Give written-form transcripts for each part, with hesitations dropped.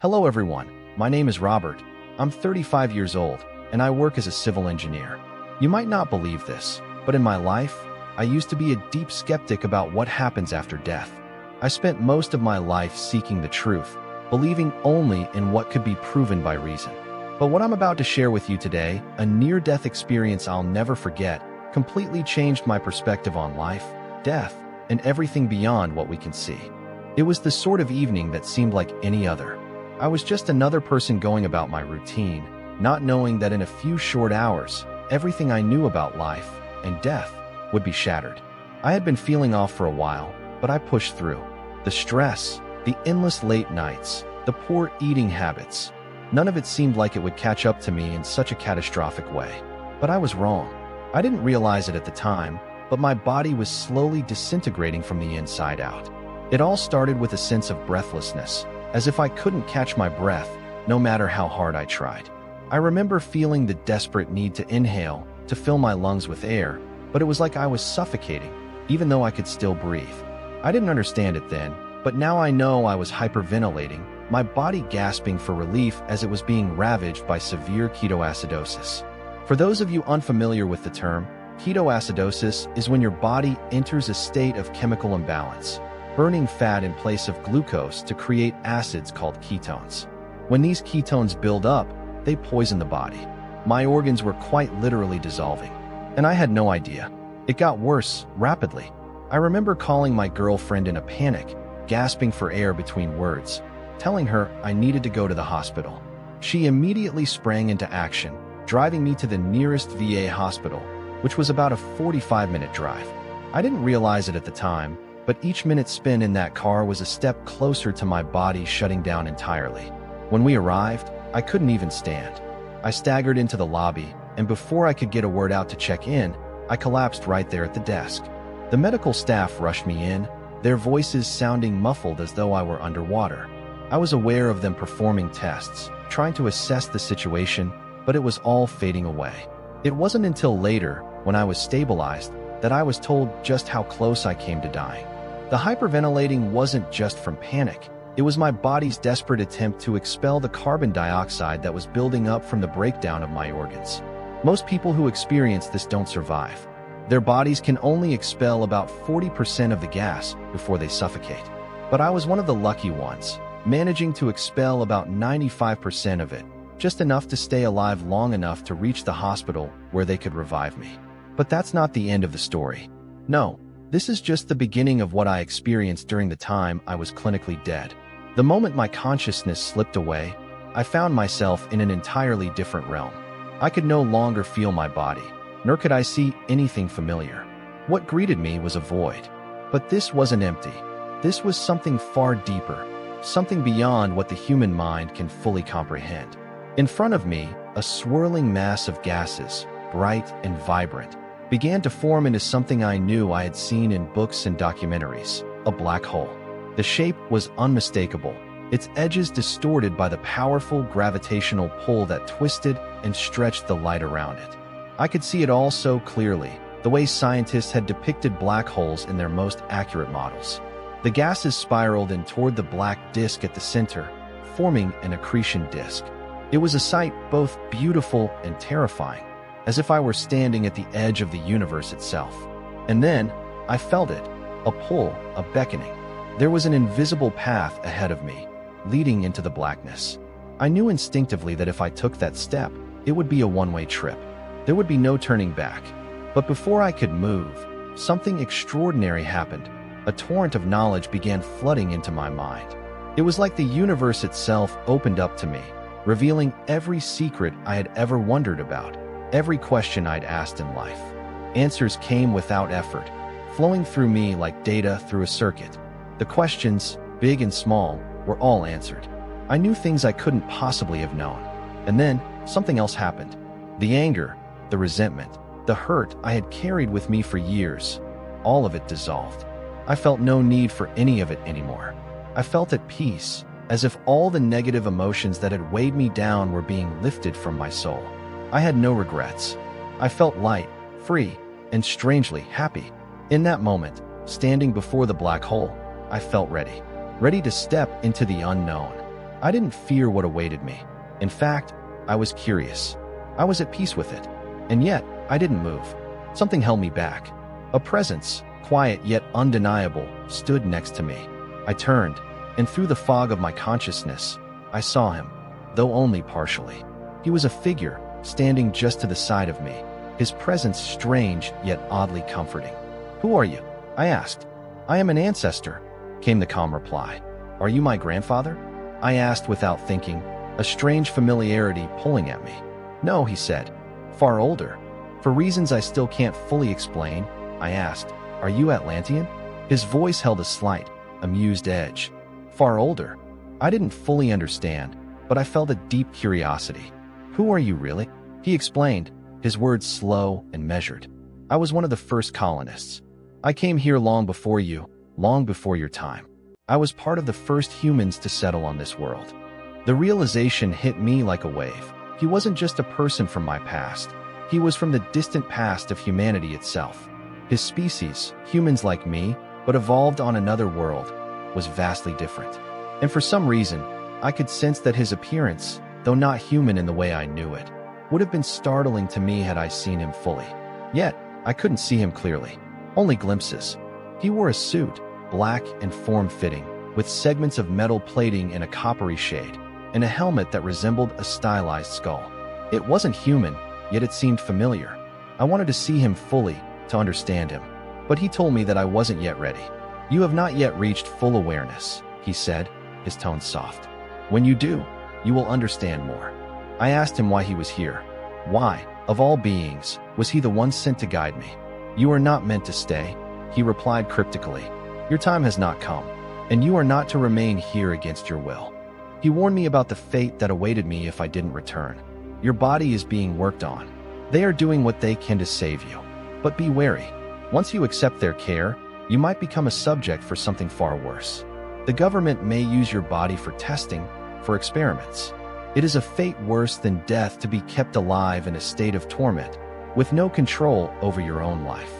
Hello everyone, my name is Robert. I'm 35 years old, and I work as a civil engineer. You might not believe this, but in my life, I used to be a deep skeptic about what happens after death. I spent most of my life seeking the truth, believing only in what could be proven by reason. But what I'm about to share with you today, a near-death experience I'll never forget, completely changed my perspective on life, death, and everything beyond what we can see. It was the sort of evening that seemed like any other. I was just another person going about my routine, not knowing that in a few short hours, everything I knew about life and death would be shattered. I had been feeling off for a while, but I pushed through. The stress, the endless late nights, the poor eating habits, none of it seemed like it would catch up to me in such a catastrophic way. But I was wrong. I didn't realize it at the time, but my body was slowly disintegrating from the inside out. It all started with a sense of breathlessness, as if I couldn't catch my breath, no matter how hard I tried. I remember feeling the desperate need to inhale, to fill my lungs with air, but it was like I was suffocating, even though I could still breathe. I didn't understand it then, but now I know I was hyperventilating, my body gasping for relief as it was being ravaged by severe ketoacidosis. For those of you unfamiliar with the term, ketoacidosis is when your body enters a state of chemical imbalance, burning fat in place of glucose to create acids called ketones. When these ketones build up, they poison the body. My organs were quite literally dissolving, and I had no idea. It got worse, rapidly. I remember calling my girlfriend in a panic, gasping for air between words, telling her I needed to go to the hospital. She immediately sprang into action, driving me to the nearest VA hospital, which was about a 45-minute drive. I didn't realize it at the time, but each minute spent in that car was a step closer to my body shutting down entirely. When we arrived, I couldn't even stand. I staggered into the lobby, and before I could get a word out to check in, I collapsed right there at the desk. The medical staff rushed me in, their voices sounding muffled as though I were underwater. I was aware of them performing tests, trying to assess the situation, but it was all fading away. It wasn't until later, when I was stabilized, that I was told just how close I came to dying. The hyperventilating wasn't just from panic. It was my body's desperate attempt to expel the carbon dioxide that was building up from the breakdown of my organs. Most people who experience this don't survive. Their bodies can only expel about 40% of the gas before they suffocate. But I was one of the lucky ones, managing to expel about 95% of it, just enough to stay alive long enough to reach the hospital where they could revive me. But that's not the end of the story. No, this is just the beginning of what I experienced during the time I was clinically dead. The moment my consciousness slipped away, I found myself in an entirely different realm. I could no longer feel my body, nor could I see anything familiar. What greeted me was a void. But this wasn't empty. This was something far deeper, something beyond what the human mind can fully comprehend. In front of me, a swirling mass of gases, bright and vibrant, began to form into something I knew I had seen in books and documentaries, a black hole. The shape was unmistakable, its edges distorted by the powerful gravitational pull that twisted and stretched the light around it. I could see it all so clearly, the way scientists had depicted black holes in their most accurate models. The gases spiraled in toward the black disk at the center, forming an accretion disk. It was a sight both beautiful and terrifying, as if I were standing at the edge of the universe itself. And then, I felt it, a pull, a beckoning. There was an invisible path ahead of me, leading into the blackness. I knew instinctively that if I took that step, it would be a one-way trip. There would be no turning back. But before I could move, something extraordinary happened. A torrent of knowledge began flooding into my mind. It was like the universe itself opened up to me, revealing every secret I had ever wondered about. Every question I'd asked in life. Answers came without effort, flowing through me like data through a circuit. The questions, big and small, were all answered. I knew things I couldn't possibly have known. And then, something else happened. The anger, the resentment, the hurt I had carried with me for years, all of it dissolved. I felt no need for any of it anymore. I felt at peace, as if all the negative emotions that had weighed me down were being lifted from my soul. I had no regrets. I felt light, free, and strangely happy. In that moment, standing before the black hole, I felt ready to step into the unknown. I didn't fear what awaited me. In fact, I was curious. I was at peace with it. And yet, I didn't move. Something held me back. A presence, quiet yet undeniable, stood next to me. I turned, and through the fog of my consciousness, I saw him, though only partially. He was a figure, standing just to the side of me, his presence strange yet oddly comforting. "Who are you?" I asked. "I am an ancestor," came the calm reply. "Are you my grandfather?" I asked without thinking, a strange familiarity pulling at me. "No," he said. "Far older. For reasons I still can't fully explain," I asked, "Are you Atlantean?" His voice held a slight, amused edge. "Far older?" I didn't fully understand, but I felt a deep curiosity. "Who are you really?" He explained, his words slow and measured. "I was one of the first colonists. I came here long before you, long before your time. I was part of the first humans to settle on this world." The realization hit me like a wave. He wasn't just a person from my past. He was from the distant past of humanity itself. His species, humans like me, but evolved on another world, was vastly different. And for some reason, I could sense that his appearance, though not human in the way I knew it, would have been startling to me had I seen him fully. Yet, I couldn't see him clearly. Only glimpses. He wore a suit, black and form-fitting, with segments of metal plating in a coppery shade, and a helmet that resembled a stylized skull. It wasn't human, yet it seemed familiar. I wanted to see him fully, to understand him. But he told me that I wasn't yet ready. "You have not yet reached full awareness," he said, his tone soft. "When you do, you will understand more." I asked him why he was here. Why, of all beings, was he the one sent to guide me? "You are not meant to stay," he replied cryptically. "Your time has not come, and you are not to remain here against your will." He warned me about the fate that awaited me if I didn't return. "Your body is being worked on. They are doing what they can to save you. But be wary. Once you accept their care, you might become a subject for something far worse. The government may use your body for testing, for experiments. It is a fate worse than death to be kept alive in a state of torment, with no control over your own life.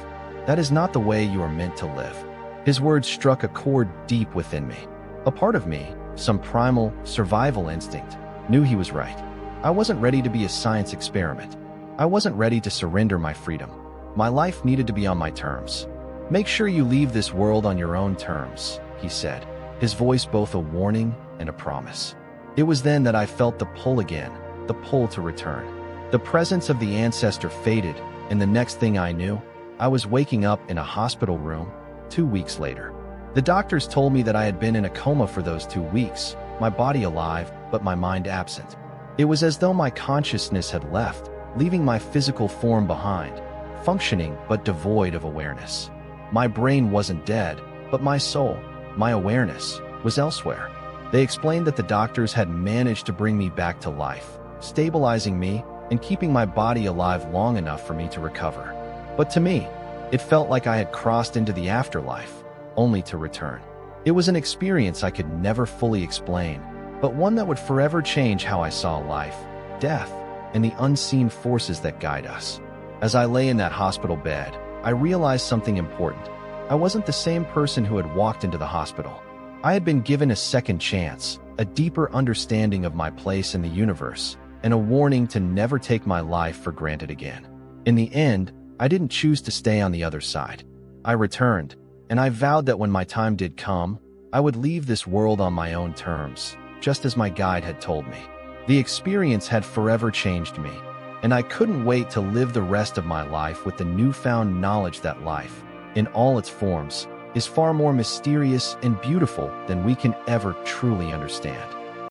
That is not the way you are meant to live." His words struck a chord deep within me. A part of me, some primal, survival instinct, knew he was right. I wasn't ready to be a science experiment. I wasn't ready to surrender my freedom. My life needed to be on my terms. "Make sure you leave this world on your own terms," he said, his voice both a warning and a promise. It was then that I felt the pull again, the pull to return. The presence of the ancestor faded, and the next thing I knew, I was waking up in a hospital room 2 weeks later. The doctors told me that I had been in a coma for those 2 weeks, my body alive, but my mind absent. It was as though my consciousness had left, leaving my physical form behind, functioning but devoid of awareness. My brain wasn't dead, but my soul, my awareness, was elsewhere. They explained that the doctors had managed to bring me back to life, stabilizing me and keeping my body alive long enough for me to recover. But to me, it felt like I had crossed into the afterlife, only to return. It was an experience I could never fully explain, but one that would forever change how I saw life, death, and the unseen forces that guide us. As I lay in that hospital bed, I realized something important. I wasn't the same person who had walked into the hospital. I had been given a second chance, a deeper understanding of my place in the universe, and a warning to never take my life for granted again. In the end, I didn't choose to stay on the other side. I returned, and I vowed that when my time did come, I would leave this world on my own terms, just as my guide had told me. The experience had forever changed me, and I couldn't wait to live the rest of my life with the newfound knowledge that life, in all its forms, is far more mysterious and beautiful than we can ever truly understand.